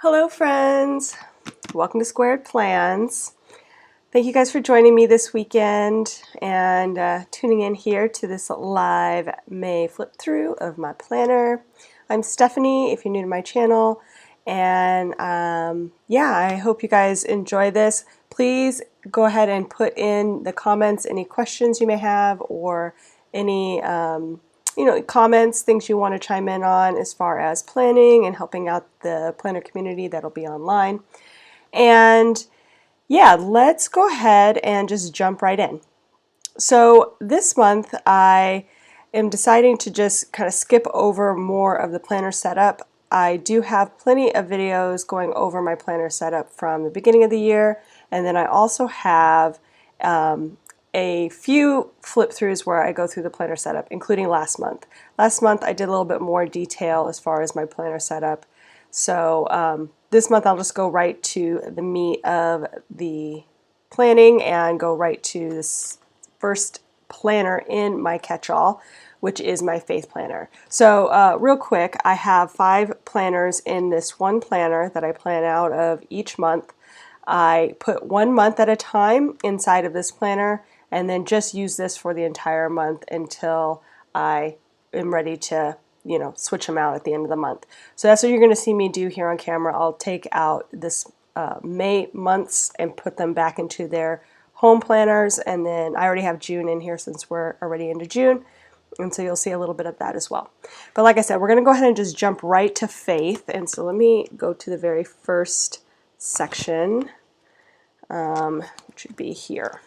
Hello friends, welcome to Squared Plans. Thank you guys for joining me this weekend and tuning in here to this live May flip through of my planner. I'm Stephanie if you're new to my channel, and yeah, I hope you guys enjoy this. Please go ahead and put in the comments any questions you may have or any comments, things you want to chime in on as far as planning and helping out the planner community that'll be online. And yeah, let's go ahead and just jump right in. So this month I am deciding to just kind of skip over more of the planner setup. I do have plenty of videos going over my planner setup from the beginning of the year, and then I also have a few flip throughs where I go through the planner setup, including last month. Last month I did a little bit more detail as far as my planner setup. So this month I'll just go right to the meat of the planning and go right to this first planner in my catch-all, which is my faith planner. So real quick, I have 5 planners in this one planner that I plan out of each month. I put 1 month at a time inside of this planner and then just use this for the entire month until I am ready to, switch them out at the end of the month. So that's what you're going to see me do here on camera. I'll take out this May months and put them back into their home planners, and then I already have June in here since we're already into June, and so you'll see a little bit of that as well. But like I said, we're going to go ahead and just jump right to faith, and so let me go to the very first section, which would be here.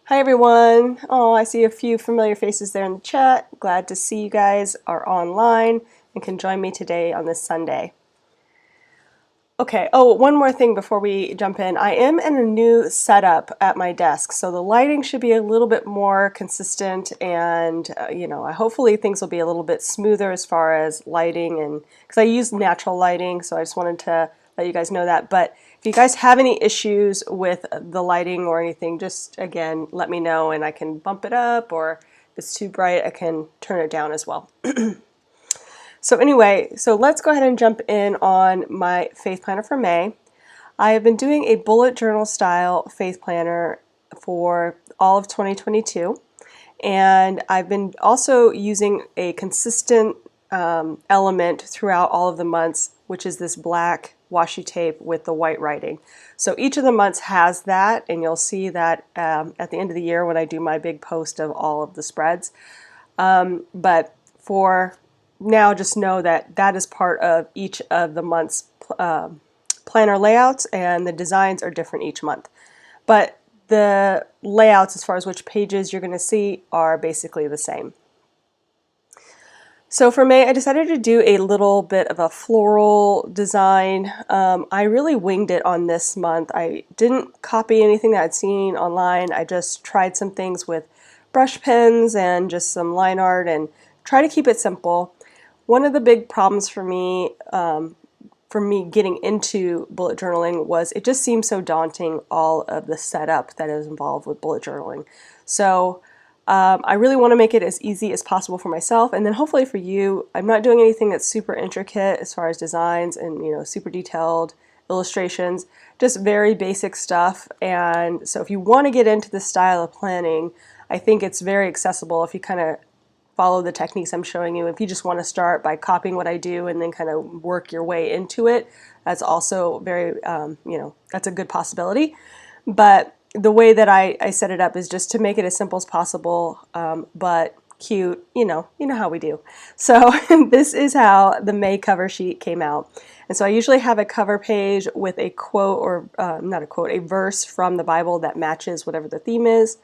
Hi everyone. Oh, I see a few familiar faces there in the chat. Glad to see you guys are online and can join me today on this Sunday. Okay, oh, one more thing before we jump in. I am in a new setup at my desk, so the lighting should be a little bit more consistent, and hopefully things will be a little bit smoother as far as lighting, and because I use natural lighting, so I just wanted to let you guys know that. But if you guys have any issues with the lighting or anything, just again let me know and I can bump it up, or if it's too bright I can turn it down as well. So anyway, so let's go ahead and jump in on my faith planner for May. I have been doing a bullet journal style faith planner for all of 2022, and I've been also using a consistent element throughout all of the months, which is this black washi tape with the white writing. So each of the months has that, and you'll see that at the end of the year when I do my big post of all of the spreads. But for now, just know that that is part of each of the month's planner layouts, and the designs are different each month. But the layouts as far as which pages you're going to see are basically the same. So for May, I decided to do a little bit of a floral design. I really winged it on this month. I didn't copy anything that I'd seen online. I just tried some things with brush pens and just some line art and try to keep it simple. One of the big problems for me getting into bullet journaling was it just seemed so daunting, all of the setup that is involved with bullet journaling. So I really want to make it as easy as possible for myself, and then hopefully for you. I'm not doing anything that's super intricate as far as designs and super detailed illustrations, just very basic stuff. And so if you want to get into this style of planning, I think it's very accessible if you kind of follow the techniques I'm showing you. If you just want to start by copying what I do and then kind of work your way into it, that's also very, that's a good possibility. But the way that I set it up is just to make it as simple as possible, but cute, you know how we do. So this is how the May cover sheet came out. And so I usually have a cover page with a quote, or not a quote, a verse from the Bible that matches whatever the theme is.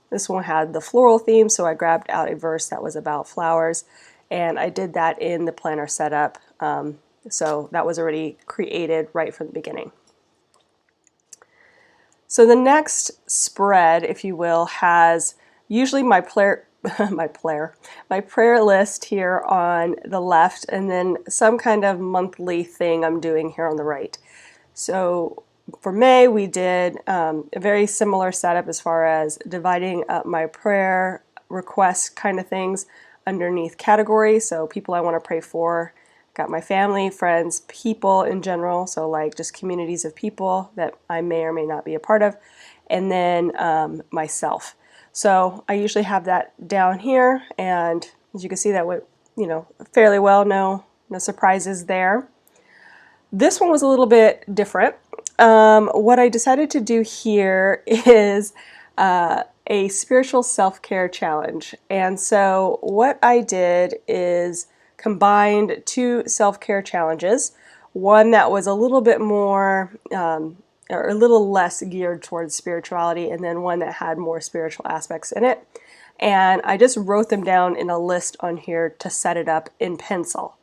This one had the floral theme, so I grabbed out a verse that was about flowers, and I did that in the planner setup. So that was already created right from the beginning. So the next spread, if you will, has usually my prayer list here on the left, and then some kind of monthly thing I'm doing here on the right. So for May, we did a very similar setup as far as dividing up my prayer request kind of things underneath categories. So people I want to pray for, got my family, friends, people in general, so like just communities of people that I may or may not be a part of, and then myself. So I usually have that down here, and as you can see, that went, fairly well. No surprises there. This one was a little bit different. What I decided to do here is a spiritual self-care challenge. And so what I did is combined two self-care challenges, one that was a little bit more or a little less geared towards spirituality, and then one that had more spiritual aspects in it. And I just wrote them down in a list on here to set it up in pencil.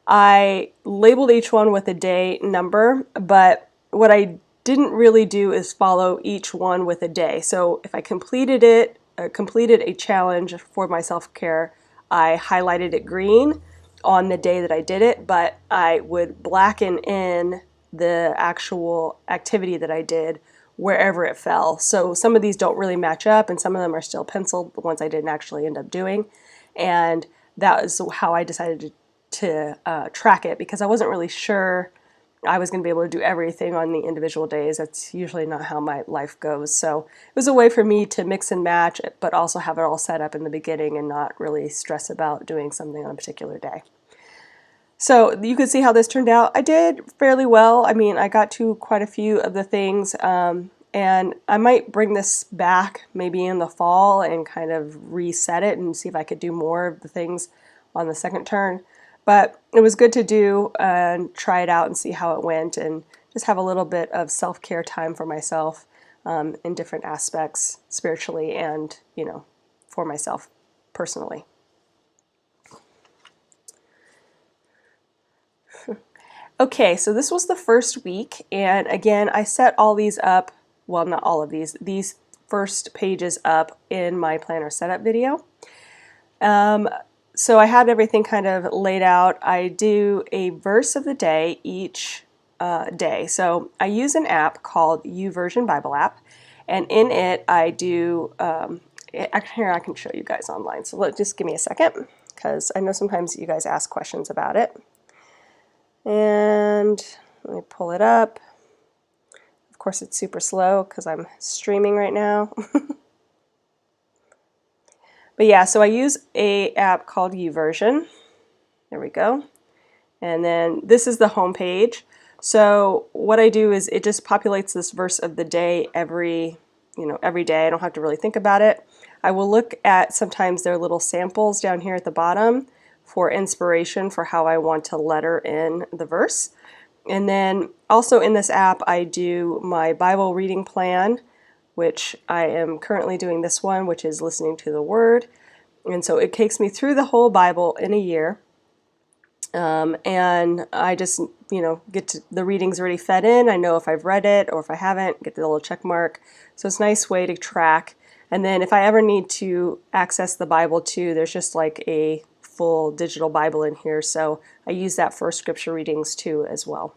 I labeled each one with a day number, but what I didn't really do is follow each one with a day. So if I completed a challenge for my self-care, I highlighted it green on the day that I did it, but I would blacken in the actual activity that I did wherever it fell. So some of these don't really match up, and some of them are still penciled, the ones I didn't actually end up doing. And that is how I decided to track it, because I wasn't really sure I was going to be able to do everything on the individual days. That's usually not how my life goes. So it was a way for me to mix and match, but also have it all set up in the beginning and not really stress about doing something on a particular day. So you can see how this turned out. I did fairly well. I mean, I got to quite a few of the things, and I might bring this back maybe in the fall and kind of reset it and see if I could do more of the things on the second turn. But it was good to do and try it out and see how it went, and just have a little bit of self-care time for myself in different aspects, spiritually and, for myself personally. Okay, so this was the first week, and again, I set all these up, well, not all of these first pages up in my planner setup video. So I had everything kind of laid out. I do a verse of the day each day. So I use an app called YouVersion Bible app, and in it I do, here I can show you guys online. So just give me a second, because I know sometimes you guys ask questions about it. And let me pull it up. Of course it's super slow because I'm streaming right now. But yeah, so I use a app called YouVersion. There we go. And then this is the home page. So what I do is it just populates this verse of the day every day. I don't have to really think about it. I will look at sometimes their little samples down here at the bottom for inspiration for how I want to letter in the verse. And then also in this app I do my Bible reading plan, which I am currently doing this one, which is listening to the Word. And so it takes me through the whole Bible in a year. And I just, get to, the readings already fed in. I know if I've read it or if I haven't, get the little check mark. So it's a nice way to track. And then if I ever need to access the Bible too, there's just like a full digital Bible in here. So I use that for scripture readings too as well.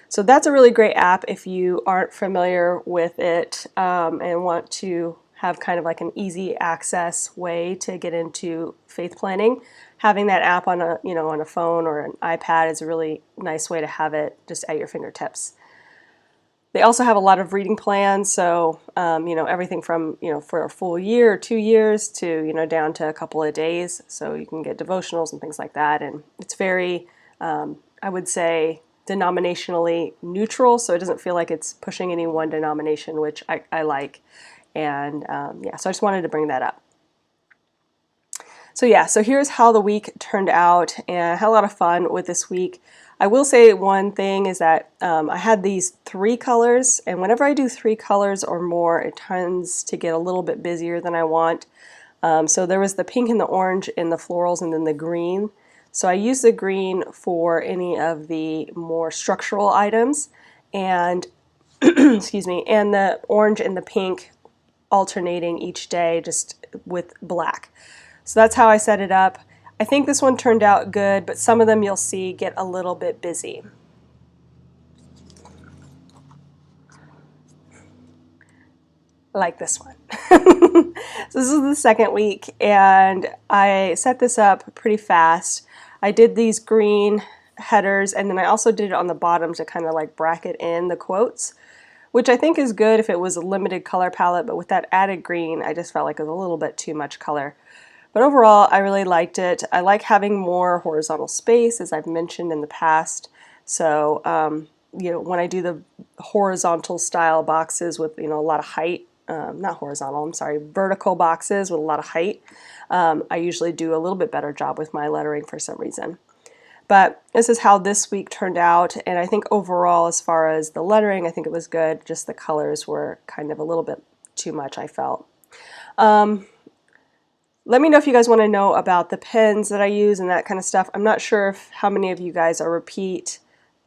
So that's a really great app if you aren't familiar with it and want to have kind of like an easy access way to get into faith planning. Having that app on a phone or an iPad is a really nice way to have it just at your fingertips. They also have a lot of reading plans, so everything from for a full year or 2 years to down to a couple of days. So you can get devotionals and things like that, and it's very I would say denominationally neutral, so it doesn't feel like it's pushing any one denomination, which I like. And yeah, so I just wanted to bring that up. So yeah, so here's how the week turned out, and I had a lot of fun with this week. I will say one thing is that I had these 3 colors, and whenever I do 3 colors or more, it tends to get a little bit busier than I want. So there was the pink and the orange in the florals, and then the green. So I used the green for any of the more structural items, and excuse me, and the orange and the pink alternating each day just with black. So that's how I set it up. I think this one turned out good, but some of them you'll see get a little bit busy. Like this one. So this is the second week, and I set this up pretty fast. I did these green headers, and then I also did it on the bottom to kind of like bracket in the quotes, which I think is good if it was a limited color palette, but with that added green, I just felt like it was a little bit too much color. But overall, I really liked it. I like having more horizontal space, as I've mentioned in the past. So, you know, when I do the horizontal style boxes with, you know, a lot of height, not horizontal, I'm sorry, vertical boxes with a lot of height, I usually do a little bit better job with my lettering for some reason. But this is how this week turned out, and I think overall, as far as the lettering, I think it was good. Just the colors were kind of a little bit too much, I felt. Let me know if you guys want to know about the pens that I use and that kind of stuff. I'm not sure if how many of you guys are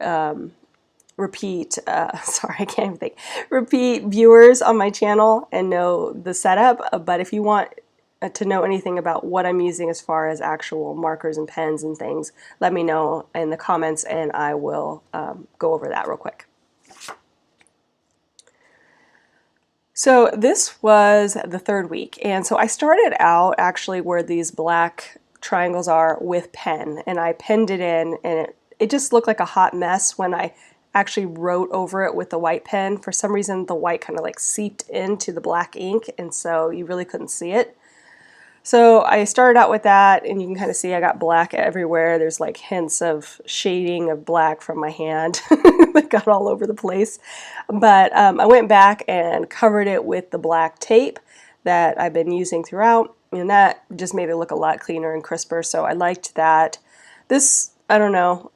sorry, I can't even think, repeat viewers on my channel and know the setup, but if you want to know anything about what I'm using as far as actual markers and pens and things, let me know in the comments and I will go over that real quick. So this was the third week, and so I started out actually where these black triangles are with pen, and I penned it in, and it just looked like a hot mess when I actually wrote over it with the white pen. For some reason the white kind of like seeped into the black ink, and so you really couldn't see it. So I started out with that, and you can kind of see I got black everywhere. There's like hints of shading of black from my hand that got all over the place. But I went back and covered it with the black tape that I've been using throughout, and that just made it look a lot cleaner and crisper, so I liked that. This, I don't know,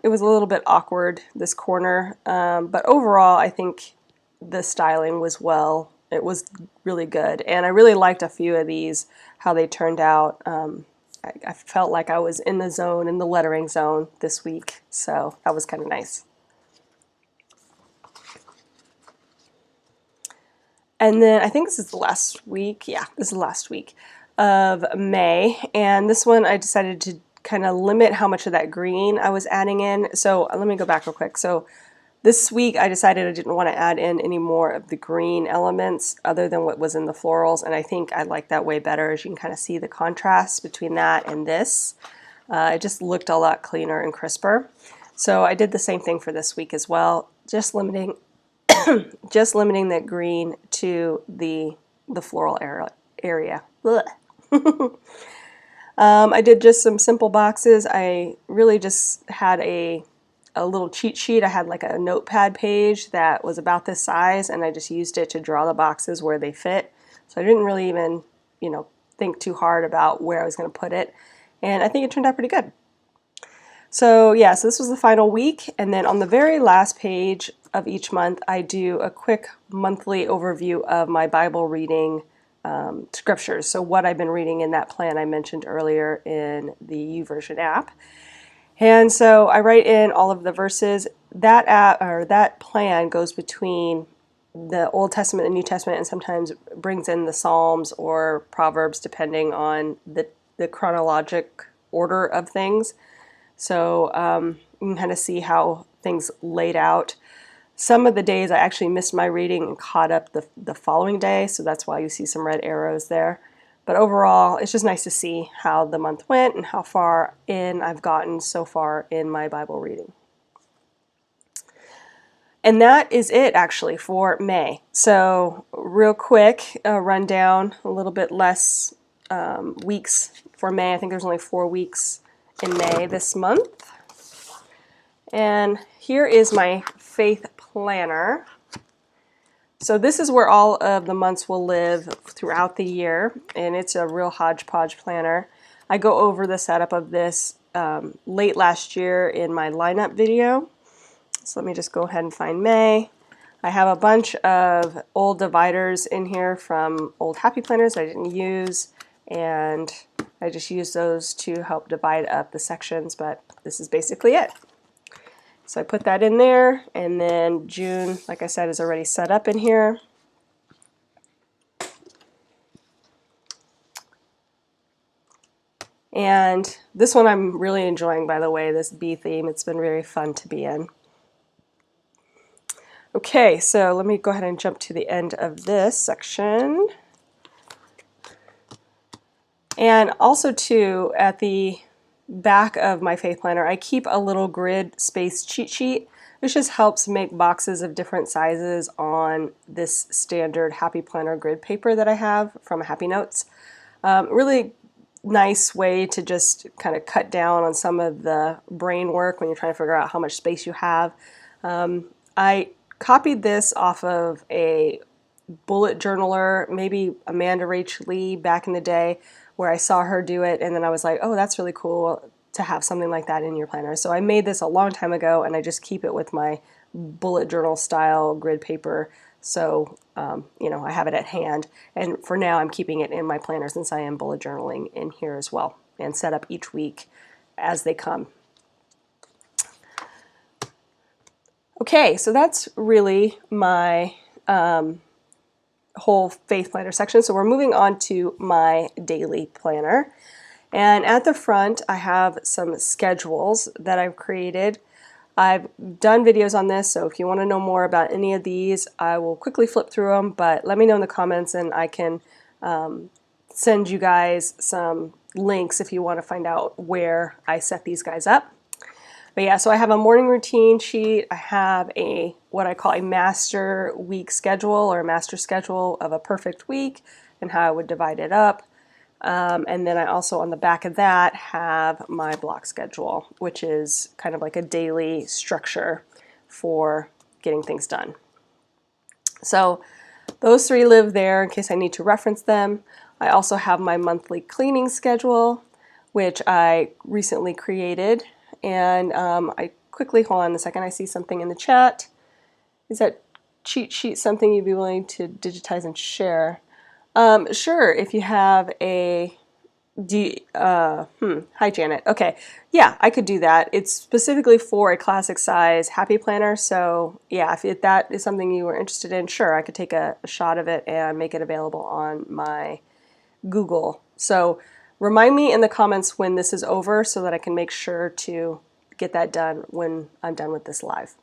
it was a little bit awkward, this corner, but overall I think the styling was it was really good, and I really liked a few of these, how they turned out. I felt like I was in the zone, in the lettering zone this week, so that was kind of nice. And then I think this is the last week, yeah, this is the last week of May, and this one I decided to kind of limit how much of that green I was adding in. So let me go back real quick. So this week I decided I didn't want to add in any more of the green elements other than what was in the florals, and I think I like that way better, as you can kind of see the contrast between that and this. It just looked a lot cleaner and crisper. So I did the same thing for this week as well, just limiting that green to the floral area. I did just some simple boxes. I really just had a little cheat sheet. I had like a notepad page that was about this size, and I just used it to draw the boxes where they fit. So I didn't really even, you know, think too hard about where I was going to put it, and I think it turned out pretty good. So yeah, so this was the final week, and then on the very last page of each month I do a quick monthly overview of my Bible reading scriptures. So what I've been reading in that plan I mentioned earlier in the YouVersion app. And so I write in all of the verses. That plan goes between the Old Testament and New Testament, and sometimes brings in the Psalms or Proverbs depending on the chronologic order of things. So you can kind of see how things laid out. Some of the days I actually missed my reading and caught up the following day, so that's why you see some red arrows there. But overall, it's just nice to see how the month went and how far in I've gotten so far in my Bible reading. And that is it actually for May. So real quick rundown, a little bit less weeks for May. I think there's only 4 weeks in May this month. And here is my faith planner. So this is where all of the months will live throughout the year, and it's a real hodgepodge planner. I go over the setup of this late last year in my lineup video. So let me just go ahead and find May. I have a bunch of old dividers in here from old happy planners I didn't use, and I just use those to help divide up the sections, but this is basically it. So I put that in there, and then June, like I said, is already set up in here. And this one I'm really enjoying, by the way, this bee theme. It's been very fun to be in. Okay, so let me go ahead and jump to the end of this section. And also too, at the back of my faith planner, I keep a little grid space cheat sheet, which just helps make boxes of different sizes on this standard Happy Planner grid paper that I have from Happy Notes. Really nice way to just kind of cut down on some of the brain work when you're trying to figure out how much space you have. I copied this off of a bullet journaler, maybe Amanda Rach Lee back in the day, where I saw her do it, and then I was like, oh, that's really cool to have something like that in your planner. So I made this a long time ago, and I just keep it with my bullet journal style grid paper. So, you know, I have it at hand. And for now, I'm keeping it in my planner since I am bullet journaling in here as well, and set up each week as they come. Okay, so that's really my whole faith planner section. So we're moving on to my daily planner. And at the front, I have some schedules that I've created. I've done videos on this, so if you want to know more about any of these, I will quickly flip through them, but let me know in the comments and I can send you guys some links if you want to find out where I set these guys up. But yeah, so I have a morning routine sheet. I have a what I call a master week schedule, or a master schedule of a perfect week and how I would divide it up. And then I also, on the back of that, have my block schedule, which is kind of like a daily structure for getting things done. So those three live there in case I need to reference them. I also have my monthly cleaning schedule, which I recently created. And I quickly, hold on a second, I see something in the chat. Is that cheat sheet something you'd be willing to digitize and share? Sure, if you have a, hi Janet. Okay, yeah, I could do that. It's specifically for a classic size Happy Planner, so yeah, if that is something you were interested in, sure, I could take a shot of it and make it available on my Google. So remind me in the comments when this is over so that I can make sure to get that done when I'm done with this live.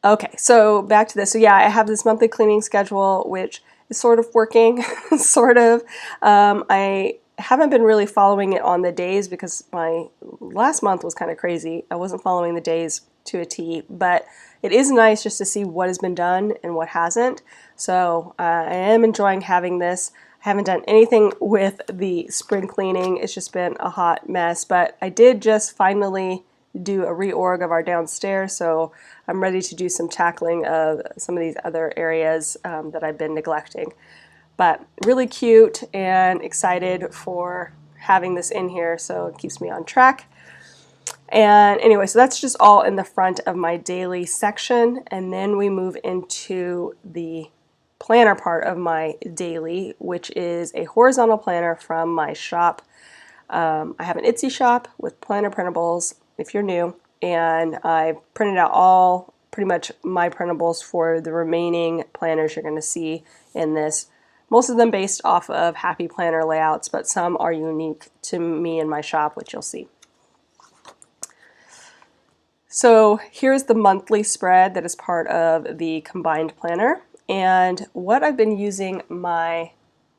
Okay, so back to this. So yeah, I have this monthly cleaning schedule, which is sort of working, sort of. I haven't been really following it on the days because my last month was kind of crazy. I wasn't following the days to a T, but it is nice just to see what has been done and what hasn't. So I am enjoying having this. I haven't done anything with the spring cleaning. It's just been a hot mess, but I did just finally do a reorg of our downstairs, so I'm ready to do some tackling of some of these other areas that I've been neglecting. But really cute and excited for having this in here, so it keeps me on track. And anyway, so that's just all in the front of my daily section, and then we move into the planner part of my daily, which is a horizontal planner from my shop. I have an Etsy shop with planner printables if you're new, and I printed out all pretty much my printables for the remaining planners you're going to see in this. Most of them based off of Happy Planner layouts, but some are unique to me and my shop, which you'll see. So here's the monthly spread that is part of the combined planner, and what I've been using my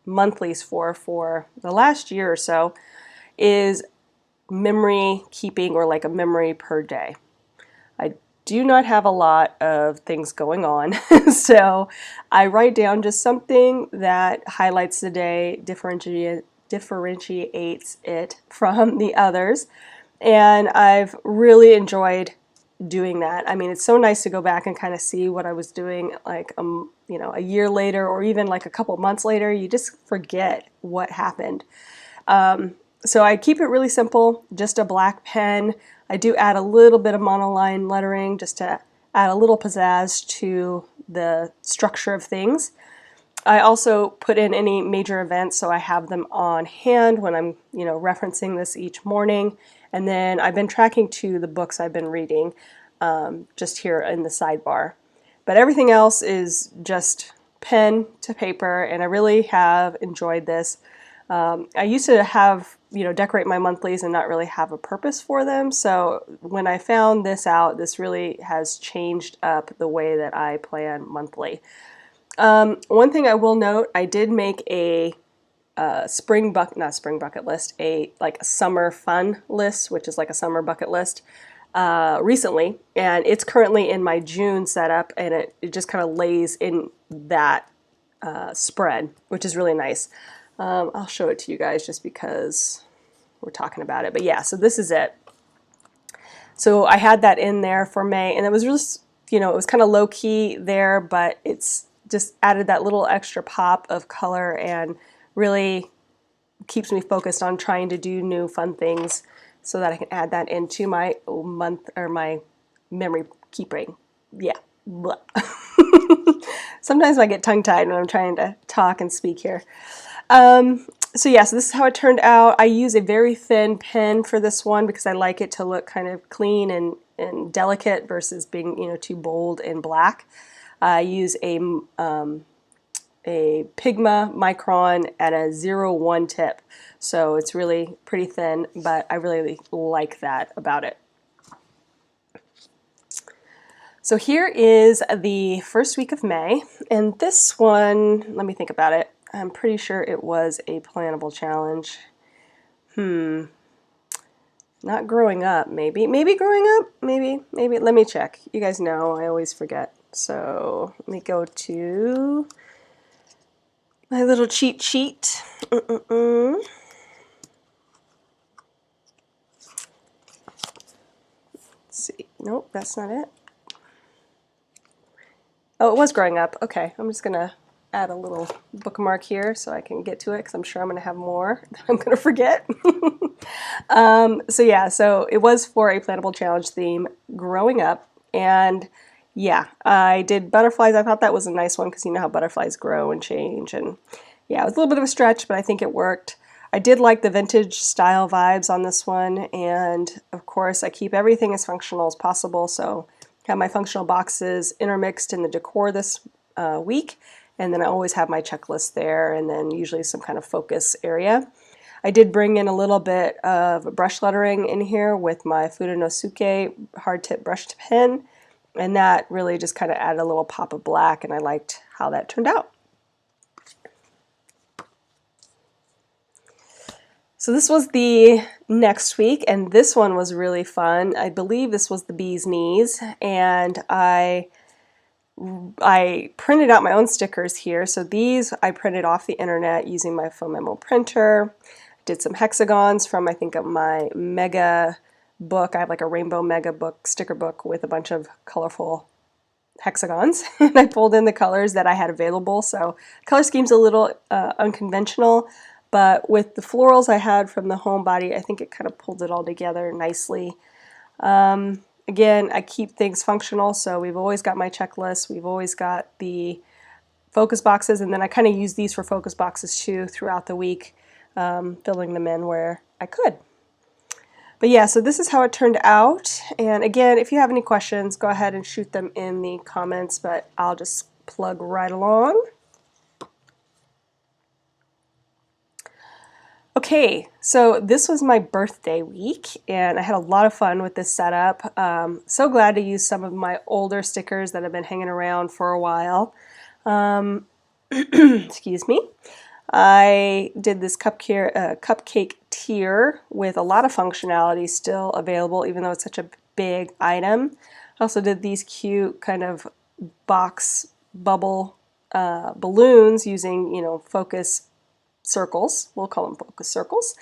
monthlies for the last year or so is memory keeping, or like a memory per day. I do not have a lot of things going on, so I write down just something that highlights the day, differentiates it from the others, and I've really enjoyed doing that. I mean, it's so nice to go back and kind of see what I was doing like you know, a year later, or even like a couple months later. You just forget what happened. So I keep it really simple, just a black pen. I do add a little bit of monoline lettering just to add a little pizzazz to the structure of things. I also put in any major events, so I have them on hand when I'm, you know, referencing this each morning. And then I've been tracking to the books I've been reading, just here in the sidebar. But everything else is just pen to paper, and I really have enjoyed this. I used to have, you know, decorate my monthlies and not really have a purpose for them. So when I found this out, this really has changed up the way that I plan monthly. One thing I will note, I did make a not spring bucket list, like a summer fun list, which is like a summer bucket list recently, and it's currently in my June setup, and it just kind of lays in that spread, which is really nice. I'll show it to you guys just because we're talking about it. But yeah, so this is it. So I had that in there for May, and it was just, you know, it was kind of low key there, but it's just added that little extra pop of color and really keeps me focused on trying to do new fun things so that I can add that into my month or my memory keeping. Yeah. Sometimes I get tongue-tied when I'm trying to talk and speak here. So yeah, so this is how it turned out. I use a very thin pen for this one because I like it to look kind of clean and delicate versus being, you know, too bold and black. I use a Pigma Micron at a 0.1 tip, so it's really pretty thin, but I really like that about it. So here is the first week of May, and this one, let me think about it. I'm pretty sure it was a plannable challenge. Not growing up, maybe. Maybe growing up, maybe. Let me check. You guys know, I always forget. So let me go to my little cheat sheet. Let's see. Nope, that's not it. Oh, it was growing up. Okay, I'm just gonna add a little bookmark here so I can get to it because I'm sure I'm gonna have more that I'm gonna forget. So yeah, so it was for a plannable challenge theme growing up, and yeah, I did butterflies. I thought that was a nice one because you know how butterflies grow and change, and yeah, it was a little bit of a stretch, but I think it worked. I did like the vintage style vibes on this one, and of course I keep everything as functional as possible, so I have my functional boxes intermixed in the decor this week, and then I always have my checklist there, and then usually some kind of focus area. I did bring in a little bit of brush lettering in here with my Fudenosuke hard tip brush pen, and that really just kind of added a little pop of black, and I liked how that turned out. So this was the next week, and this one was really fun. I believe this was the bee's knees, and I printed out my own stickers here. So these I printed off the internet using my foam memo printer. Did some hexagons from, I think, of my mega book. I have like a rainbow mega book, sticker book with a bunch of colorful hexagons. And I pulled in the colors that I had available. So color scheme's a little unconventional, but with the florals I had from the home body, I think it kind of pulled it all together nicely. Again, I keep things functional, so we've always got my checklist, we've always got the focus boxes, and then I kind of use these for focus boxes too throughout the week, filling them in where I could. But yeah, so this is how it turned out, and again, if you have any questions, go ahead and shoot them in the comments, but I'll just plug right along. Okay, so this was my birthday week, and I had a lot of fun with this setup. So glad to use some of my older stickers that have been hanging around for a while. Excuse me. I did this cupcake tier with a lot of functionality still available, even though it's such a big item. I also did these cute kind of box bubble balloons using, you know, focus circles. We'll call them focus circles.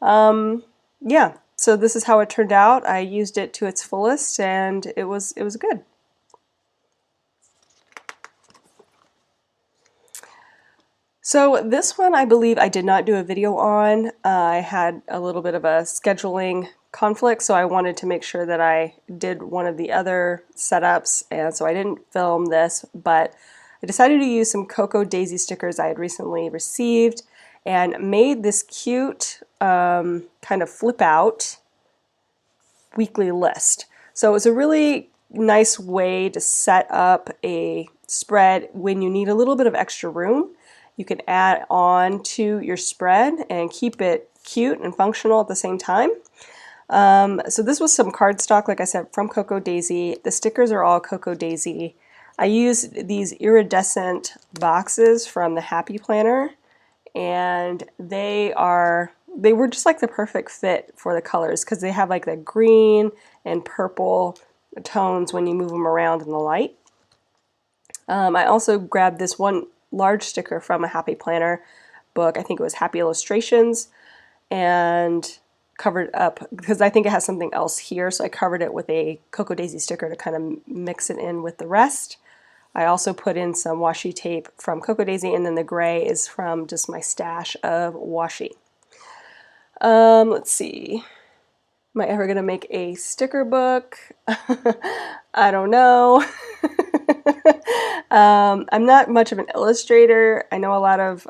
Yeah, so this is how it turned out. I used it to its fullest, and it was good. So this one, I believe I did not do a video on. I had a little bit of a scheduling conflict, so I wanted to make sure that I did one of the other setups, and so I didn't film this, but I decided to use some Cocoa Daisy stickers I had recently received and made this cute kind of flip out weekly list. So it was a really nice way to set up a spread when you need a little bit of extra room. You can add on to your spread and keep it cute and functional at the same time. So this was some cardstock, like I said, from Cocoa Daisy. The stickers are all Cocoa Daisy. I used these iridescent boxes from the Happy Planner, and they were just like the perfect fit for the colors because they have like the green and purple tones when you move them around in the light. I also grabbed this one large sticker from a Happy Planner book. I think it was Happy Illustrations, and covered up because I think it has something else here, so I covered it with a Cocoa Daisy sticker to kind of mix it in with the rest. I also put in some washi tape from Cocoa Daisy, and then the gray is from just my stash of washi. Let's see. Am I ever going to make a sticker book? I don't know. I'm not much of an illustrator. I know a lot of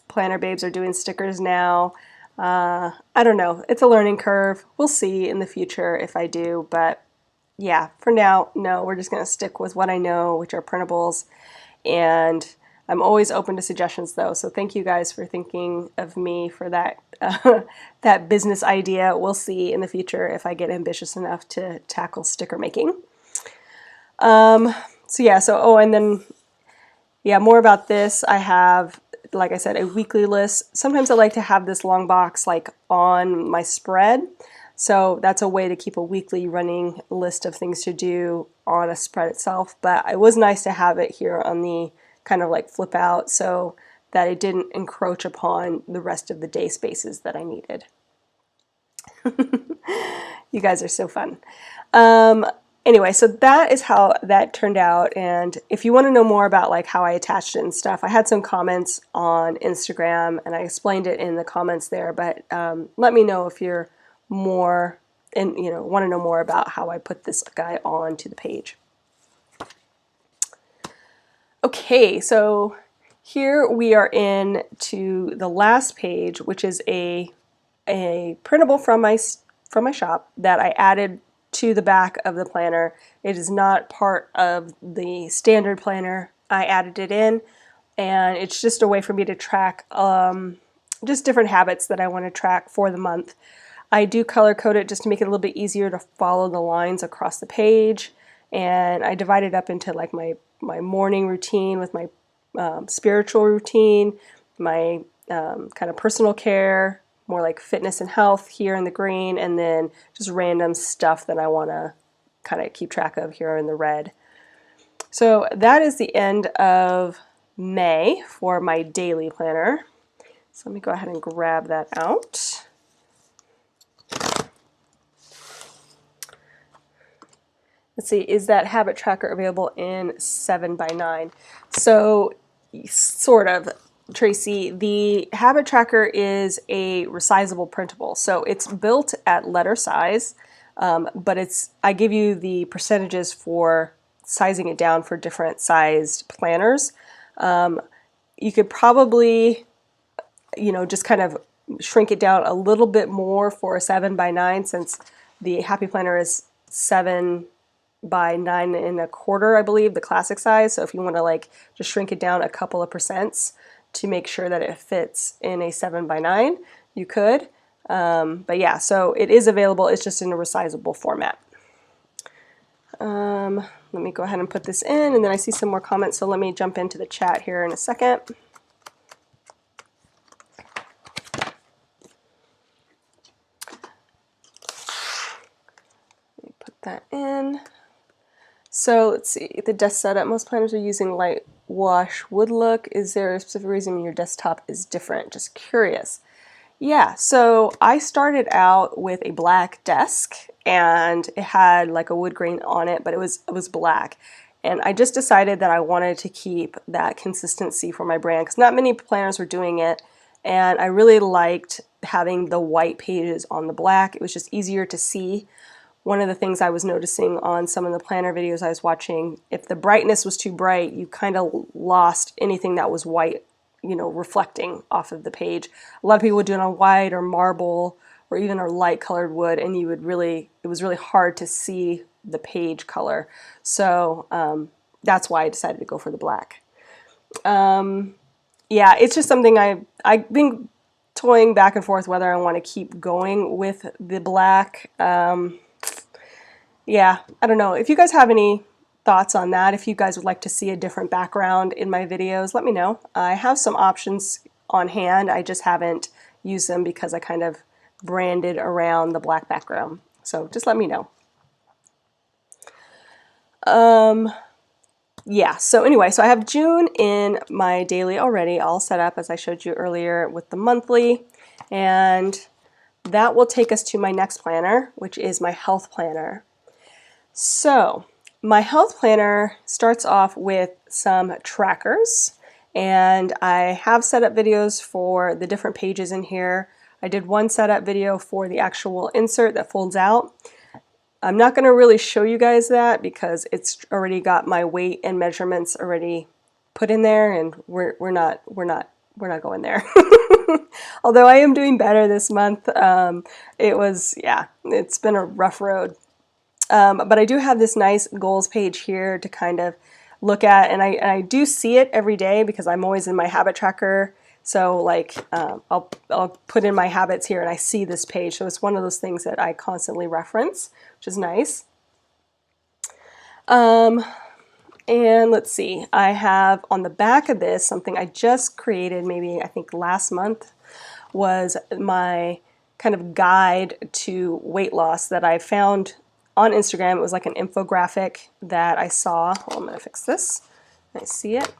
planner babes are doing stickers now. I don't know. It's a learning curve. We'll see in the future if I do, but yeah, for now, no, we're just going to stick with what I know, which are printables, and I'm always open to suggestions though, so thank you guys for thinking of me for that that business idea. We'll see in the future if I get ambitious enough to tackle sticker making. And then more about this. I have, like I said, a weekly list. Sometimes I like to have this long box like on my spread. So that's a way to keep a weekly running list of things to do on a spread itself. But it was nice to have it here on the kind of like flip out so that it didn't encroach upon the rest of the day spaces that I needed. You guys are so fun. Anyway, so that is how that turned out, and if you want to know more about like how I attached it and stuff, I had some comments on Instagram and I explained it in the comments there, but let me know if you're more and want to know more about how I put this guy onto the page. Okay, so here we are in to the last page, which is a printable from my shop that I added to the back of the planner. It is not part of the standard planner. I added it in, and it's just a way for me to track just different habits that I want to track for the month. I do color code it just to make it a little bit easier to follow the lines across the page, and I divide it up into like my morning routine with my spiritual routine, my kind of personal care, more like fitness and health here in the green, and then just random stuff that I want to kind of keep track of here in the red. So that is the end of May for my daily planner. So let me go ahead and grab that out. Let's see, is that habit tracker available in 7x9? So sort of, Tracy. The habit tracker is a resizable printable, so it's built at letter size, but I give you the percentages for sizing it down for different sized planners. You could probably, just kind of shrink it down a little bit more for a 7x9, since the Happy Planner is 7 by 9.25, I believe, the classic size. So if you want to like just shrink it down a couple of percents to make sure that it fits in a 7x9, you could. But yeah, so it is available. It's just in a resizable format. Let me go ahead and put this in, and then I see some more comments, so let me jump into the chat here in a second. Let me put that in. So let's see, the desk setup. Most planners are using light wash wood look. Is there a specific reason your desktop is different? Just curious. Yeah, so I started out with a black desk, and it had like a wood grain on it, but it was black. And I just decided that I wanted to keep that consistency for my brand because not many planners were doing it, and I really liked having the white pages on the black. It was just easier to see. One of the things I was noticing on some of the planner videos I was watching, if the brightness was too bright, you kind of lost anything that was white, reflecting off of the page. A lot of people would do it on white or marble or even a light colored wood, and it was really hard to see the page color. So that's why I decided to go for the black. Yeah, it's just something I've been toying back and forth whether I want to keep going with the black. Yeah, I don't know. If you guys have any thoughts on that, if you guys would like to see a different background in my videos, let me know. I have some options on hand. I just haven't used them because I kind of branded around the black background. So just let me know. Yeah, so anyway, so I have June in my daily already all set up as I showed you earlier with the monthly, and that will take us to my next planner, which is my health planner. So my health planner starts off with some trackers, and I have set up videos for the different pages in here. I did one setup video for the actual insert that folds out. I'm not going to really show you guys that because it's already got my weight and measurements already put in there, and we're not going there. Although I am doing better this month. It's been a rough road. But I do have this nice goals page here to kind of look at, and I do see it every day because I'm always in my habit tracker. So like I'll put in my habits here and I see this page. So it's one of those things that I constantly reference, which is nice. And let's see, I have on the back of this something I just created maybe I think last month, was my kind of guide to weight loss that I found on Instagram. It was like an infographic that I saw. Oh, I'm going to fix this. I see it.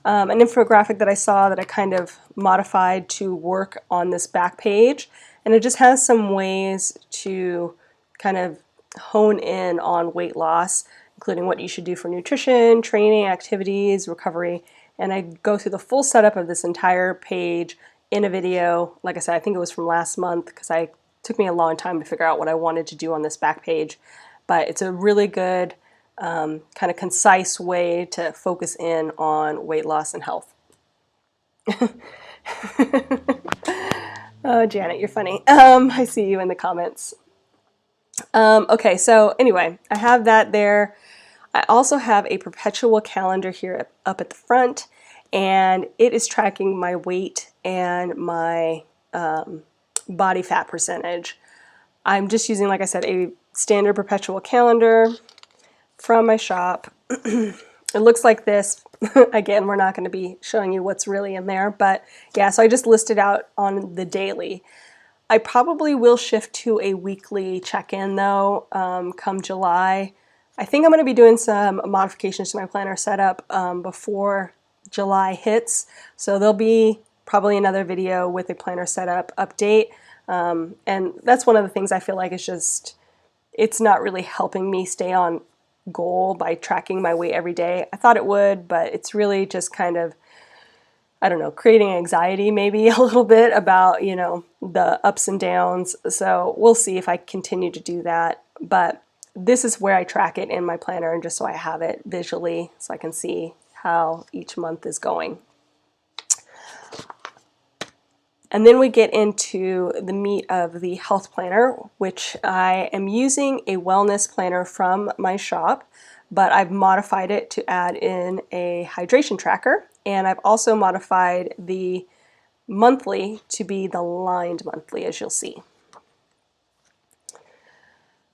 An infographic that I saw that I kind of modified to work on this back page, and it just has some ways to kind of hone in on weight loss, including what you should do for nutrition, training, activities, recovery, and I go through the full setup of this entire page in a video. Like I said, I think it was from last month because it took me a long time to figure out what I wanted to do on this back page, but it's a really good kind of concise way to focus in on weight loss and health. Oh, Janet, you're funny. I see you in the comments. Okay, so anyway, I have that there. I also have a perpetual calendar here up at the front, and it is tracking my weight and my body fat percentage. I'm just using, like I said, a standard perpetual calendar from my shop. It looks like this. Again, we're not going to be showing you what's really in there, but yeah, so I just listed out on the daily. I probably will shift to a weekly check-in though, come July. I think I'm going to be doing some modifications to my planner setup before July hits, so there'll be probably another video with a planner setup update, and that's one of the things I feel like is just, it's not really helping me stay on goal by tracking my weight every day. I thought it would, but it's really just kind of, I don't know, creating anxiety maybe a little bit about, you know, the ups and downs. So we'll see if I continue to do that. But this is where I track it in my planner, and just so I have it visually so I can see how each month is going. And then we get into the meat of the health planner, which I am using a wellness planner from my shop, but I've modified it to add in a hydration tracker, and I've also modified the monthly to be the lined monthly, as you'll see.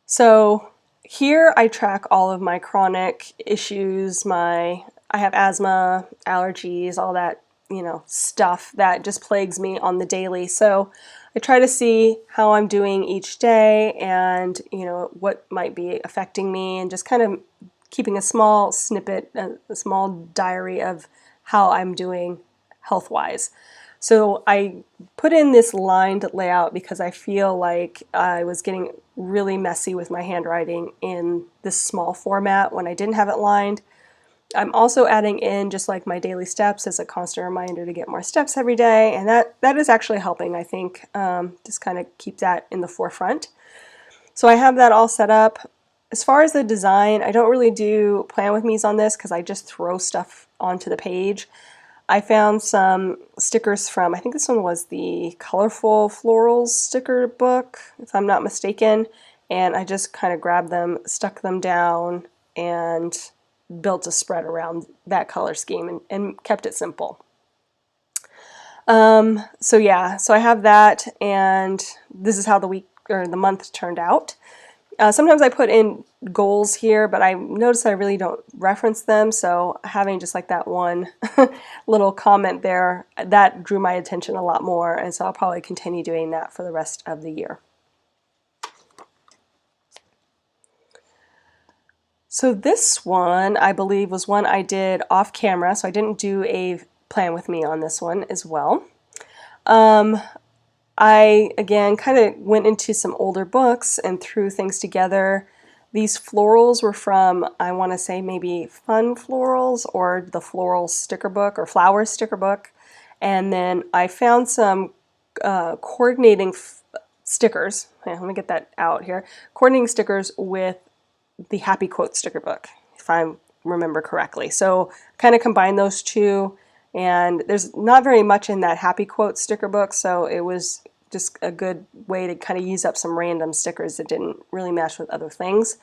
So here I track all of my chronic issues, I have asthma, allergies, all that, you know, stuff that just plagues me on the daily. So I try to see how I'm doing each day and, you know, what might be affecting me, and just kind of keeping a small snippet, a small diary of how I'm doing health-wise. So I put in this lined layout because I feel like I was getting really messy with my handwriting in this small format when I didn't have it lined. I'm also adding in just like my daily steps as a constant reminder to get more steps every day, and that is actually helping, I think, just kind of keep that in the forefront. So I have that all set up. As far as the design, I don't really do plan with me's on this because I just throw stuff onto the page. I found some stickers from, I think this one was the Colorful Florals sticker book, if I'm not mistaken, and I just kind of grabbed them, stuck them down, and built a spread around that color scheme and kept it simple. So yeah, so I have that, and this is how the week or the month turned out. Sometimes I put in goals here, but I notice I really don't reference them, so having just like that one little comment there, that drew my attention a lot more, and so I'll probably continue doing that for the rest of the year. So this one, I believe, was one I did off camera, so I didn't do a plan with me on this one as well. I, again, kind of went into some older books and threw things together. These florals were from, I want to say maybe Fun Florals or the Floral Sticker Book or Flowers Sticker Book. And then I found some coordinating stickers. Let me get that out here. Coordinating stickers with the Happy Quote Sticker Book, if I remember correctly. So kind of combine those two. And there's not very much in that Happy Quote sticker book, so it was just a good way to kind of use up some random stickers that didn't really match with other things.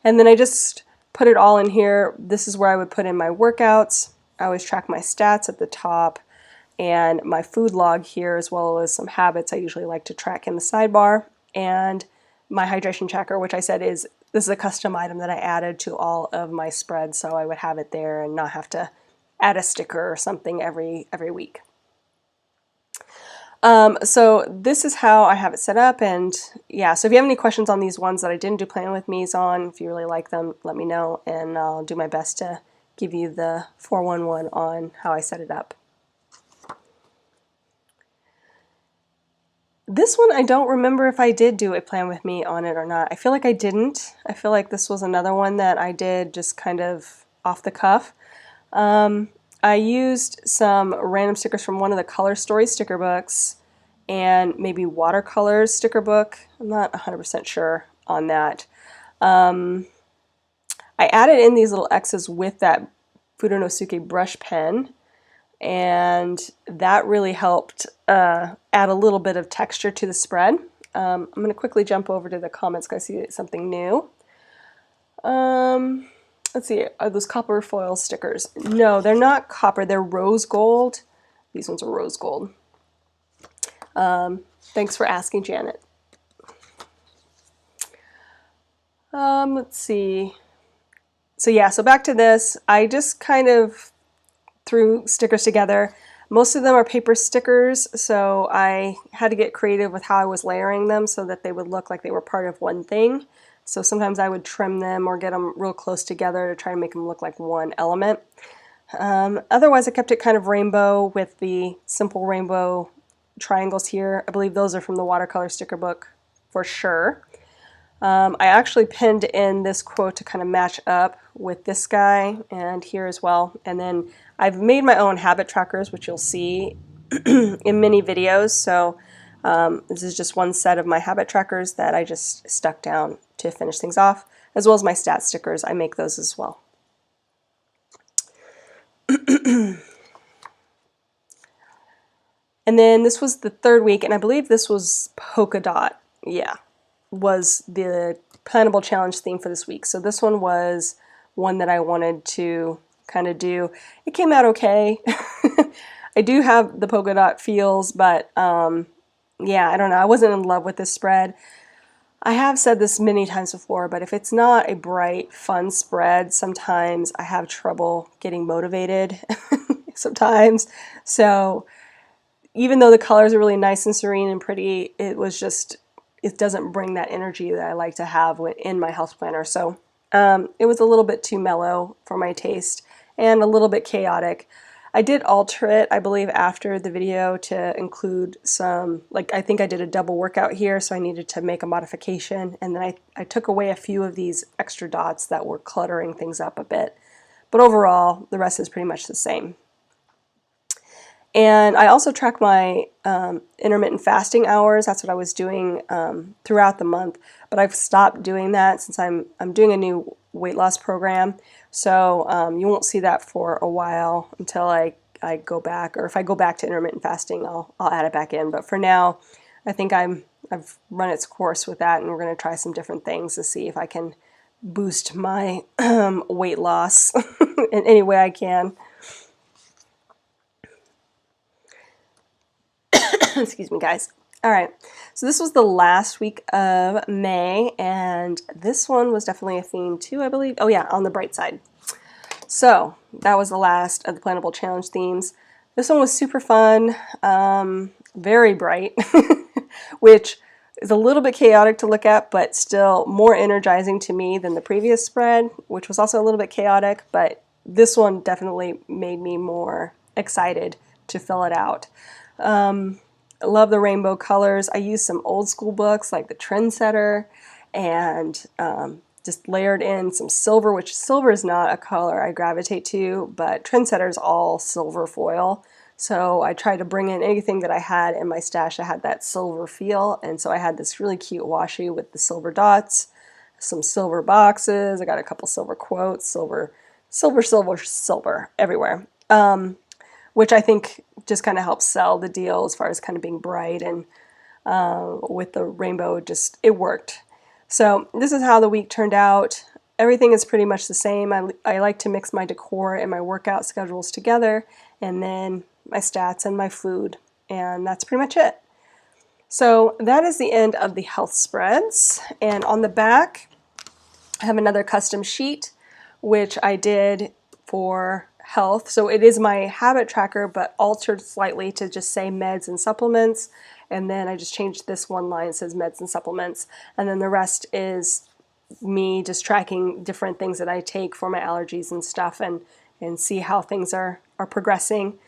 And then I just put it all in here. This is where I would put in my workouts. I always track my stats at the top and my food log here, as well as some habits I usually like to track in the sidebar, and my hydration tracker, which I said this is a custom item that I added to all of my spreads, so I would have it there and not have to add a sticker or something every week. So this is how I have it set up, and yeah, so if you have any questions on these ones that I didn't do plan with me's on, if you really like them, let me know, and I'll do my best to give you the 411 on how I set it up. This one, I don't remember if I did do a plan with me on it or not. I feel like I didn't. I feel like this was another one that I did just kind of off the cuff. I used some random stickers from one of the Color Story sticker books and maybe Watercolors sticker book. I'm not 100% sure on that. I added in these little X's with that Fudonosuke brush pen, and that really helped add a little bit of texture to the spread. I'm going to quickly jump over to the comments because I see something new. Let's see, are those copper foil stickers? No, they're not copper, they're rose gold. These ones are rose gold. Thanks for asking, Janet. Let's see. So yeah, so back to this. I just kind of threw stickers together. Most of them are paper stickers, so I had to get creative with how I was layering them so that they would look like they were part of one thing. So sometimes I would trim them or get them real close together to try to make them look like one element. Otherwise, I kept it kind of rainbow with the simple rainbow triangles here. I believe those are from the watercolor sticker book for sure. I actually pinned in this quote to kind of match up with this guy and here as well. And then I've made my own habit trackers, which you'll see in many videos. So this is just one set of my habit trackers that I just stuck down to finish things off, as well as my stat stickers. I make those as well. And then this was the third week, and I believe this was polka dot. Yeah, was the plannable challenge theme for this week. So this one was one that I wanted to kind of do. It came out okay. I do have the polka dot feels, but yeah, I don't know. I wasn't in love with this spread. I have said this many times before, but if it's not a bright, fun spread, sometimes I have trouble getting motivated sometimes. So even though the colors are really nice and serene and pretty, it doesn't bring that energy that I like to have in my health planner. So it was a little bit too mellow for my taste and a little bit chaotic. I did alter it, I believe, after the video to include some, like I think I did a double workout here, so I needed to make a modification, and then I took away a few of these extra dots that were cluttering things up a bit. But overall, the rest is pretty much the same. And I also track my intermittent fasting hours. That's what I was doing throughout the month, but I've stopped doing that since I'm doing a new weight loss program. So you won't see that for a while until I go back, or if I go back to intermittent fasting, I'll add it back in. But for now, I think I've run its course with that, and we're going to try some different things to see if I can boost my weight loss in any way I can. Excuse me, guys. All right, so this was the last week of May, and this one was definitely a theme too, I believe. Oh yeah, on the bright side. So that was the last of the Plannable Challenge themes. This one was super fun, very bright, which is a little bit chaotic to look at, but still more energizing to me than the previous spread, which was also a little bit chaotic, but this one definitely made me more excited to fill it out. I love the rainbow colors. I used some old school books like the Trendsetter, and just layered in some silver, which silver is not a color I gravitate to, but Trendsetter is all silver foil. So I tried to bring in anything that I had in my stash that had that silver feel, and so I had this really cute washi with the silver dots, some silver boxes. I got a couple silver quotes, silver, silver, silver, silver everywhere. Which I think just kind of helps sell the deal as far as kind of being bright, and with the rainbow, just it worked. So this is how the week turned out. Everything is pretty much the same. I like to mix my decor and my workout schedules together, and then my stats and my food, and that's pretty much it. So that is the end of the health spreads, and on the back I have another custom sheet which I did for health. So it is my habit tracker, but altered slightly to just say meds and supplements. And then I just changed this one line, it says meds and supplements. And then the rest is me just tracking different things that I take for my allergies and stuff, and see how things are progressing.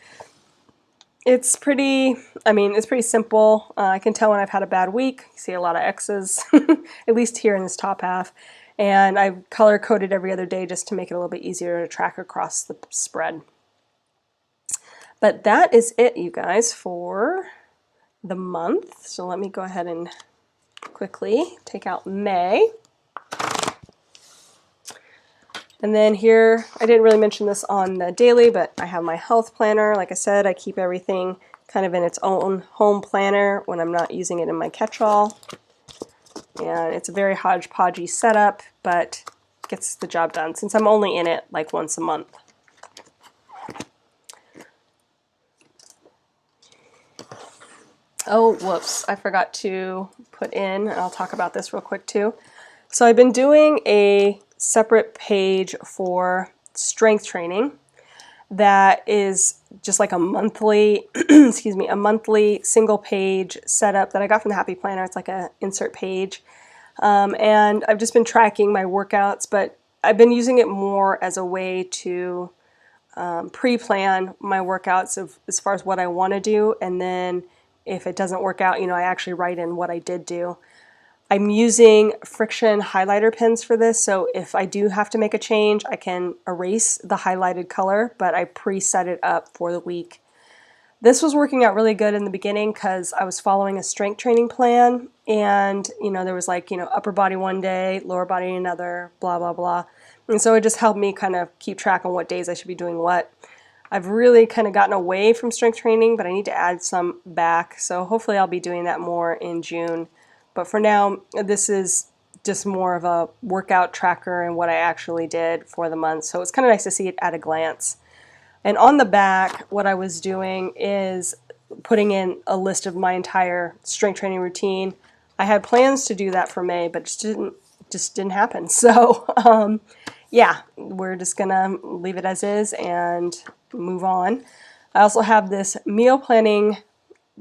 It's pretty, it's pretty simple. I can tell when I've had a bad week. You see a lot of X's, at least here in this top half. And I've color coded every other day just to make it a little bit easier to track across the spread. But that is it, you guys, for the month. So let me go ahead and quickly take out May. And then here, I didn't really mention this on the daily, but I have my health planner. Like I said, I keep everything kind of in its own home planner when I'm not using it in my catch-all. And it's a very hodgepodgey setup, but gets the job done since I'm only in it like once a month. Oh, whoops, I forgot to put in, and I'll talk about this real quick too. So I've been doing a separate page for strength training that is just like a monthly, excuse me, a monthly single page setup that I got from the Happy Planner. It's like an insert page. And I've just been tracking my workouts, but I've been using it more as a way to pre-plan my workouts as far as what I want to do, and then if it doesn't work out, I actually write in what I did do. I'm using friction highlighter pens for this, so if I do have to make a change, I can erase the highlighted color, but I preset it up for the week. This was working out really good in the beginning because I was following a strength training plan, and there was like upper body one day, lower body another, blah blah blah, and so it just helped me kind of keep track on what days I should be doing what. I've really kind of gotten away from strength training, but I need to add some back, so hopefully I'll be doing that more in June. But for now, this is just more of a workout tracker and what I actually did for the month, so it's kind of nice to see it at a glance. And on the back, what I was doing is putting in a list of my entire strength training routine. I had plans to do that for May, but just didn't happen. So yeah, we're just gonna leave it as is and move on. I also have this meal planning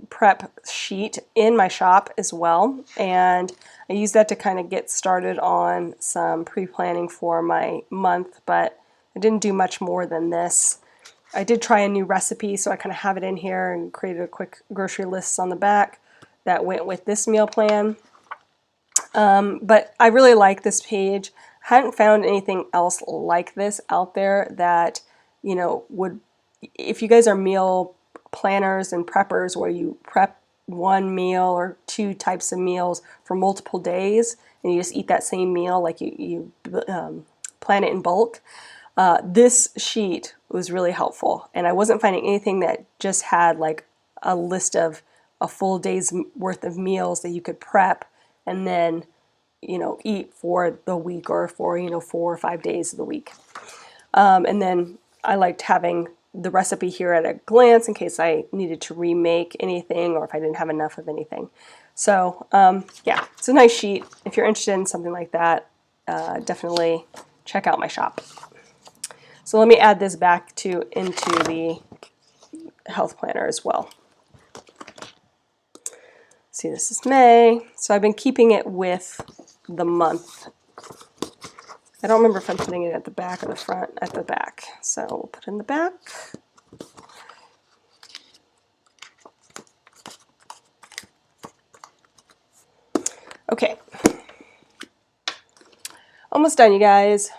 prep sheet in my shop as well, and I use that to kind of get started on some pre-planning for my month, but I didn't do much more than this. I did try a new recipe, so I kind of have it in here and created a quick grocery list on the back that went with this meal plan. But I really like this page. I hadn't found anything else like this out there that, would, if you guys are meal planners and preppers where you prep one meal or two types of meals for multiple days and you just eat that same meal, like you plan it in bulk. This sheet was really helpful, and I wasn't finding anything that just had like a list of a full day's worth of meals that you could prep and then eat for the week or for 4 or 5 days of the week. And then I liked having the recipe here at a glance in case I needed to remake anything or if I didn't have enough of anything. So yeah, it's a nice sheet. If you're interested in something like that, definitely check out my shop. So let me add this back into the health planner as well. See, this is May, so I've been keeping it with the month. I don't remember if I'm putting it at the back or the front. At the back. So we'll put it in the back. Okay. Almost done, you guys.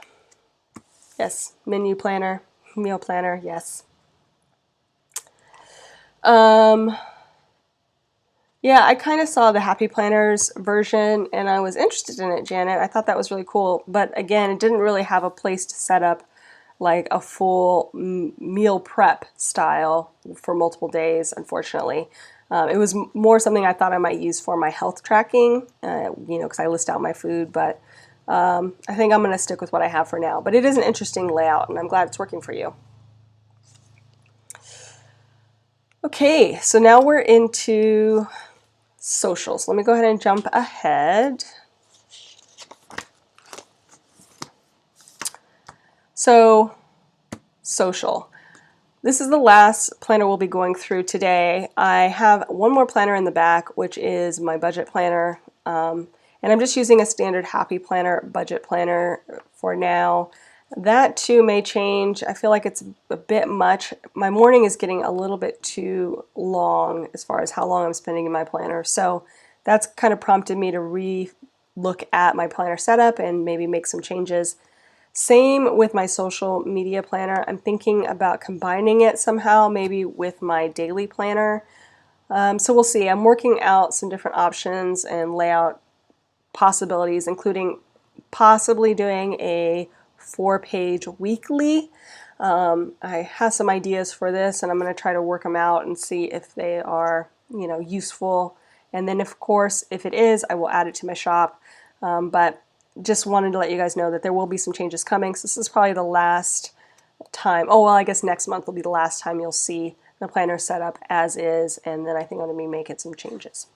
Yes, menu planner, meal planner, yes. Yeah, I kind of saw the Happy Planners version and I was interested in it, Janet. I thought that was really cool, but again, it didn't really have a place to set up like a full meal prep style for multiple days, unfortunately. It was more something I thought I might use for my health tracking, you know, because I list out my food, but I think I'm going to stick with what I have for now. But it is an interesting layout, and I'm glad it's working for you. Okay, so now we're into social. So let me go ahead and jump ahead. So, social. This is the last planner we'll be going through today. I have one more planner in the back, which is my budget planner. And I'm just using a standard Happy Planner budget planner for now. That too may change. I feel like it's a bit much. My morning is getting a little bit too long as far as how long I'm spending in my planner. So that's kind of prompted me to re-look at my planner setup and maybe make some changes. Same with my social media planner. I'm thinking about combining it somehow, maybe with my daily planner. So we'll see. I'm working out some different options and layout possibilities, including possibly doing a 4-page weekly. I have some ideas for this, and I'm going to try to work them out and see if they are, you know, useful. And then, of course, if it is, I will add it to my shop. But just wanted to let you guys know that there will be some changes coming. So this is probably the last time. Oh, well, I guess next month will be the last time you'll see the planner set up as is, and then I think I'm going to be making some changes.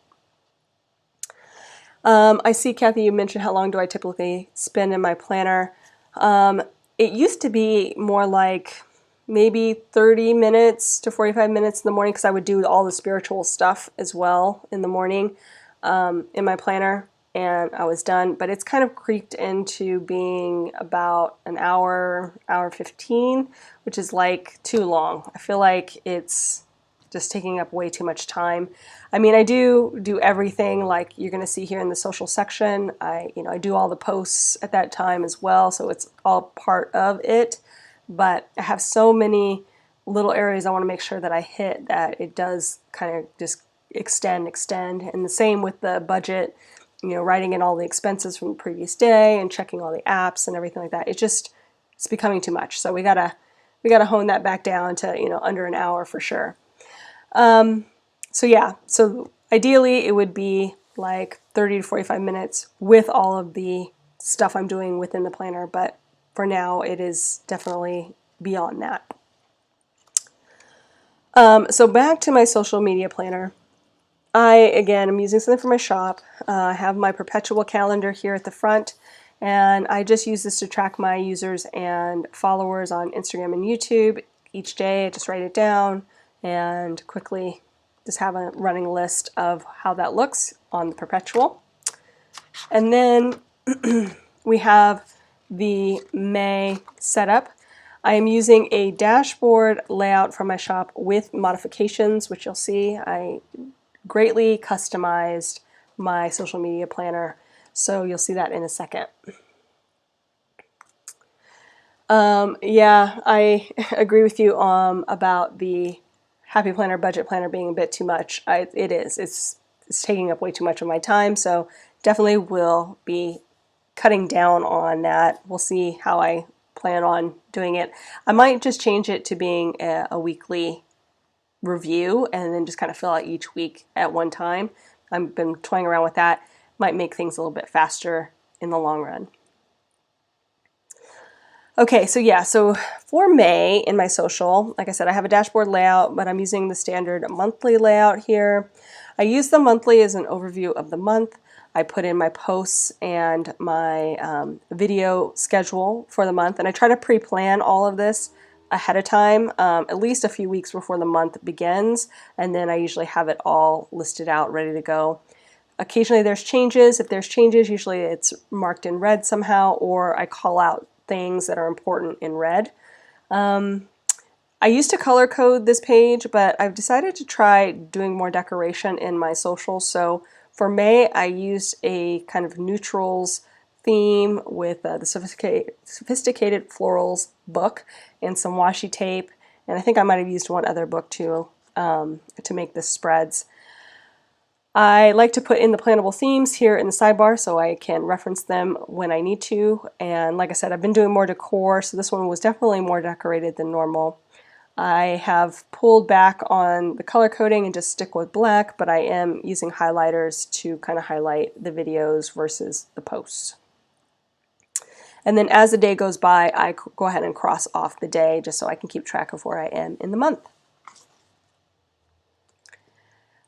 I see, Kathy, you mentioned how long do I typically spend in my planner. It used to be more like maybe 30 minutes to 45 minutes in the morning because I would do all the spiritual stuff as well in the morning in my planner, and I was done. But it's kind of creeped into being about an hour, hour 15, which is like too long. I feel like it's just taking up way too much time. I mean, I do everything like you're going to see here in the social section. I do all the posts at that time as well, so it's all part of it. But I have so many little areas I want to make sure that I hit that it does kind of just extend. And the same with the budget, you know, writing in all the expenses from the previous day and checking all the apps and everything like that. It's becoming too much. So we gotta hone that back down to, you know, under an hour for sure. So yeah, so ideally it would be like 30 to 45 minutes with all of the stuff I'm doing within the planner, but for now it is definitely beyond that. So back to my social media planner. Again, I'm using something from my shop. I have my perpetual calendar here at the front, and I just use this to track my users and followers on Instagram and YouTube. Each day I just write it down and quickly just have a running list of how that looks on the perpetual. And then we have the May setup. I am using a dashboard layout from my shop with modifications, which you'll see. I greatly customized my social media planner, so you'll see that in a second. Yeah, I agree with you about the Happy Planner budget planner being a bit too much. It is. It's taking up way too much of my time, so definitely will be cutting down on that. We'll see how I plan on doing it. I might just change it to being a weekly review and then just kind of fill out each week at one time. I've been toying around with that. Might make things a little bit faster in the long run. Okay, so yeah, so for May in my social, like I said, I have a dashboard layout, but I'm using the standard monthly layout here. I use the monthly as an overview of the month. I put in my posts and my video schedule for the month, and I try to pre-plan all of this ahead of time, at least a few weeks before the month begins, and then I usually have it all listed out, ready to go. Occasionally there's changes. If there's changes, usually it's marked in red somehow, or I call out things that are important in red. I used to color code this page, but I've decided to try doing more decoration in my socials. So for May, I used a kind of neutrals theme with the sophisticated Florals book and some washi tape. And I think I might have used one other book too to make the spreads. I like to put in the plannable themes here in the sidebar so I can reference them when I need to. And like I said, I've been doing more decor, so this one was definitely more decorated than normal. I have pulled back on the color coding and just stick with black, but I am using highlighters to kind of highlight the videos versus the posts. And then as the day goes by, I go ahead and cross off the day just so I can keep track of where I am in the month.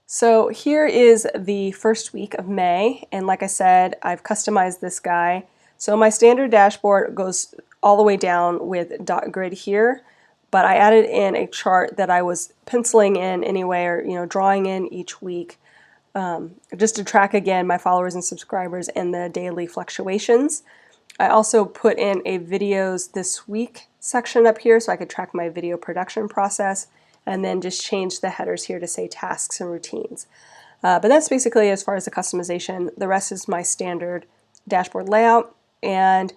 So here is the first week of May, and like I said, I've customized this guy. So my standard dashboard goes all the way down with dot grid here, but I added in a chart that I was penciling in anyway, or drawing in each week, just to track again my followers and subscribers and the daily fluctuations. I also put in a videos this week section up here so I could track my video production process, and then just change the headers here to say tasks and routines. But that's basically as far as the customization. The rest is my standard dashboard layout, and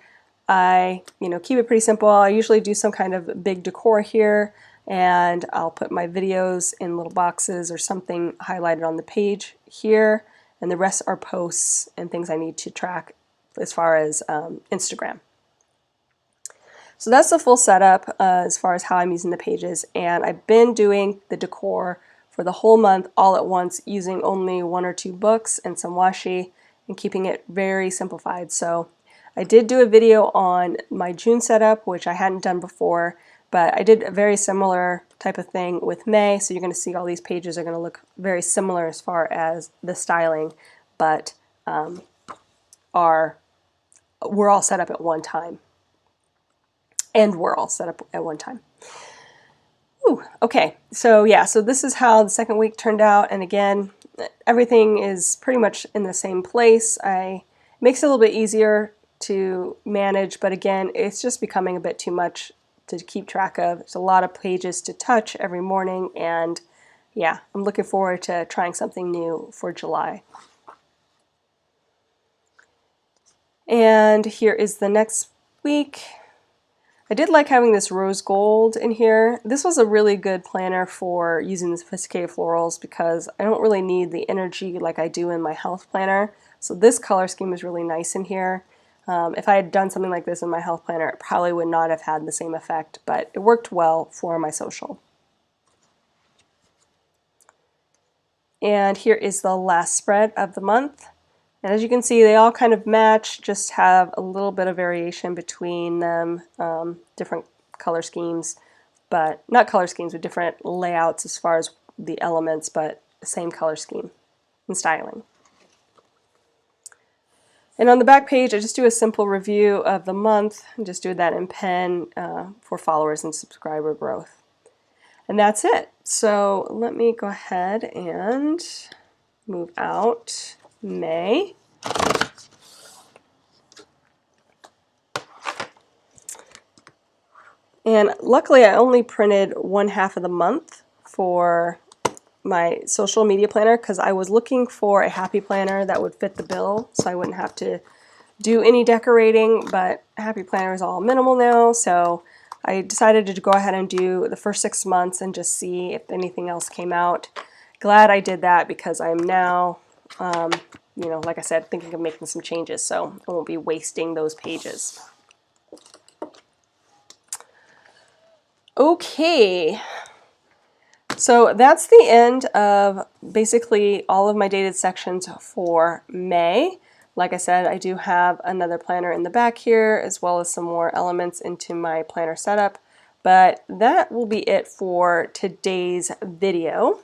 I keep it pretty simple. I usually do some kind of big decor here, and I'll put my videos in little boxes or something highlighted on the page here, and the rest are posts and things I need to track as far as Instagram. So that's the full setup as far as how I'm using the pages, and I've been doing the decor for the whole month all at once using only 1 or 2 books and some washi and keeping it very simplified. So I did do a video on my June setup, which I hadn't done before, but I did a very similar type of thing with May, so you're going to see all these pages are going to look very similar as far as the styling, but we're all set up at one time. And we're all set up at one time. Ooh, okay, so yeah, so this is how the second week turned out, and again, everything is pretty much in the same place. It makes it a little bit easier to manage, but again, it's just becoming a bit too much to keep track of. It's a lot of pages to touch every morning, and yeah, I'm looking forward to trying something new for July. And here is the next week. I did like having this rose gold in here. This was a really good planner for using the sophisticated florals because I don't really need the energy like I do in my health planner. So this color scheme is really nice in here. If I had done something like this in my health planner, it probably would not have had the same effect, but it worked well for my social. And here is the last spread of the month. And as you can see, they all kind of match, just have a little bit of variation between them, different color schemes, but not color schemes, but different layouts as far as the elements, but the same color scheme and styling. And on the back page, I just do a simple review of the month, and just do that in pen for followers and subscriber growth. And that's it. So let me go ahead and move out May. And luckily I only printed 1/2 of the month for my social media planner because I was looking for a happy planner that would fit the bill so I wouldn't have to do any decorating, but happy planner is all minimal now, so I decided to go ahead and do the first 6 months and just see if anything else came out. Glad I did that because I'm now like I said, thinking of making some changes, so I won't be wasting those pages. Okay, so that's the end of basically all of my dated sections for May. Like I said, I do have another planner in the back here, as well as some more elements into my planner setup. But that will be it for today's video.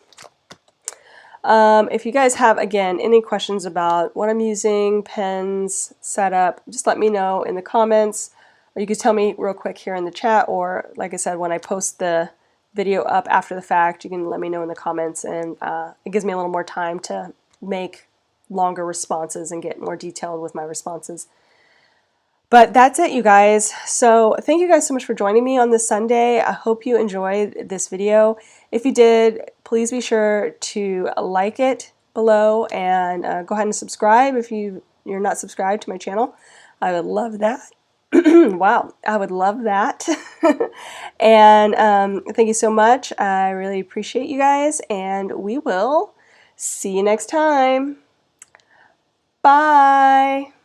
If you guys have, again, any questions about what I'm using, pens, setup, just let me know in the comments, or you can tell me real quick here in the chat, or like I said, when I post the video up after the fact, you can let me know in the comments, and it gives me a little more time to make longer responses and get more detailed with my responses. But that's it, you guys. So thank you guys so much for joining me on this Sunday. I hope you enjoyed this video. If you did, please be sure to like it below and go ahead and subscribe if you're not subscribed to my channel. I would love that. Wow, I would love that. And thank you so much. I really appreciate you guys, and we will see you next time. Bye.